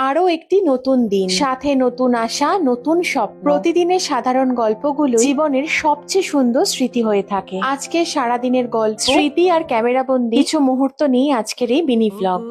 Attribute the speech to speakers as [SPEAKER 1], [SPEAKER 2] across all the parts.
[SPEAKER 1] আরো একটি নতুন দিন, সাথে নতুন আশা, নতুন স্বপ্ন। প্রতিদিনের সাধারণ গল্পগুলো জীবনের সবচেয়ে সুন্দর স্মৃতি হয়ে থাকে। আজকে সারাদিনের গল্প, স্মৃতি আর ক্যামেরাবন্দি কিছু মুহূর্ত নিয়ে আজকের এই মিনি ব্লগ।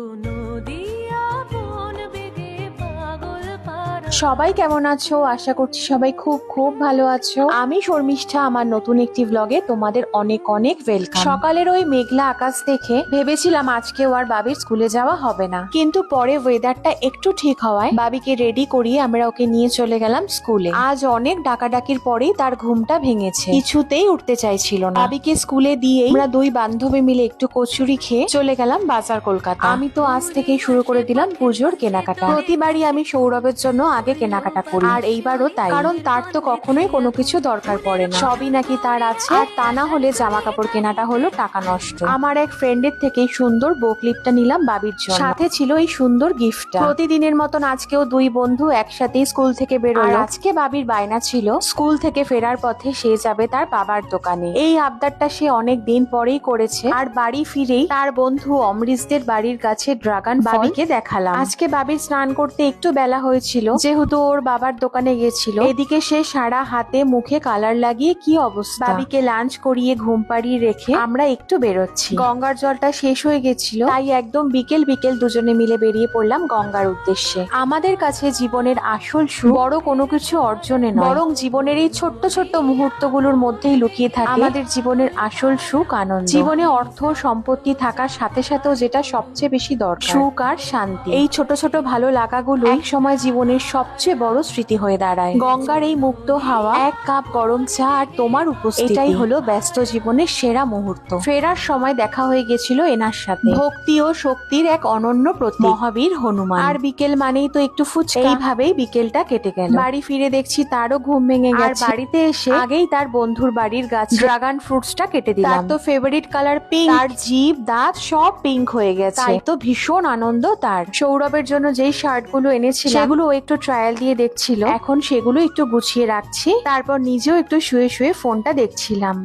[SPEAKER 1] সবাই কেমন আছো? আশা করছি সবাই খুব খুব ভালো আছো। আমি শর্মিষ্ঠা, আমার নতুন একটি ব্লগে তোমাদের অনেক অনেক ওয়েলকাম। সকালের ওই মেঘলা আকাশ দেখে ভেবেছিলাম আজকেও আর বাবির স্কুলে যাওয়া হবে না, কিন্তু পরে ওয়েদারটা একটু ঠিক হওয়ায় বাবিকে রেডি করিয়ে আমরা ওকে নিয়ে চলে গেলাম স্কুলে। আজ অনেক ডাকাডাকির পরেই তার ঘুমটা ভেঙেছে, কিছুতেই উঠতে চাইছিল না। বাবিকে স্কুলে দিয়ে আমরা দুই বান্ধবী মিলে একটু কচুরি খেয়ে চলে গেলাম বাজার কলকাতা। আমি তো আজ থেকেই শুরু করে দিলাম পুজোর কেনাকাটা। প্রতিবারই আমি সৌরভের জন্য আগে কেনাকাটা করি, আর এইবারও তাই, কারণ তার তো কখনোই কোনো কিছু দরকার পড়ে না, সবই নাকি তার আছে। আর তা না হলে জামা কাপড় কেনাটা হলো টাকা নষ্ট। আমার এক ফ্রেন্ডের থেকে সুন্দর বো ক্লিপটা নিলাম বাবির জন্য, সাথে ছিল এই সুন্দর গিফটটা। প্রতিদিনের মতন আজকেও দুই বন্ধু একসাথে স্কুল থেকে বেরোলো। আজকে বাবির বায়না ছিল স্কুল থেকে ফেরার পথে সে যাবে তার বাবার দোকানে। এই আবদারটা সে অনেক দিন পরেই করেছে। আর বাড়ি ফিরেই তার বন্ধু অমৃতদের বাড়ির কাছে ড্রাগন বাবিকে দেখালাম। আজকে বাবির স্নান করতে একটু বেলা হয়েছিল, যেহেতু ওর বাবার দোকানে গেছিল। এদিকে সে সারা হাতে মুখে কালার লাগিয়ে কি অবস্থা। বাবিকে লাঞ্চ করিয়ে ঘুম পাড়িয়ে রেখে আমরা একটু বেরোচ্ছি। গঙ্গার জলটা শেষ হয়ে গেছিল, তাই একদম বিকেল বিকেল দুজনে মিলে বেরিয়ে পড়লাম গঙ্গার উদ্দেশ্যে। আমাদের কাছে জীবনের আসল সুখ বড় কোনো কিছু অর্জনে নয়, বরং জীবনের এই ছোট্ট ছোট্ট মুহূর্তগুলোর মধ্যেই লুকিয়ে থাকে আমাদের জীবনের আসল সুখ, আনন্দ। জীবনে অর্থ সম্পত্তি থাকার সাথে সাথেও যেটা সবচেয়ে বেশি দরকার, সুখ আর শান্তি। এই ছোট ছোট ভালো লাগাগুলো এক সময় জীবনের সবচেয়ে বড় স্মৃতি হয়ে দাঁড়ায়। গঙ্গার এই মুক্ত হাওয়া, এক কাপ গরম চা আর তোমার উপস্থিতি, এটাই হলো ব্যস্ত জীবনের সেরা মুহূর্ত। ফেরার সময় দেখা হয়ে গেছিল এনার সাথে, ভক্তি ও শক্তির এক অনন্য প্রতীক, মহাবীর হনুমান। আর বিকেল মানেই তো একটু ফুচকা। এইভাবেই বিকেলটা কেটে গেল। বাড়ি ফিরে দেখছি তারও ঘুম ভেঙে গেছে। আর বাড়িতে এসে আগেই তার বন্ধুর বাড়ির গাছ ড্রাগন ফ্রুটসটা কেটে দিলাম। তার তো ফেভারিট কালার পিঙ্ক, তার জিভ দাঁত সব পিঙ্ক হয়ে গেছে, তাই তো ভীষণ আনন্দ তার। সৌরভের জন্য যেই শার্টগুলো এনেছিল সেগুলো ও একটু ট্রায়াল দিয়ে দেখছিল, এখন সেগুলো একটু গুছিয়ে রাখছি। তারপর নিজেও একটু শুয়ে শুয়ে ফোনটা দেখছিলাম।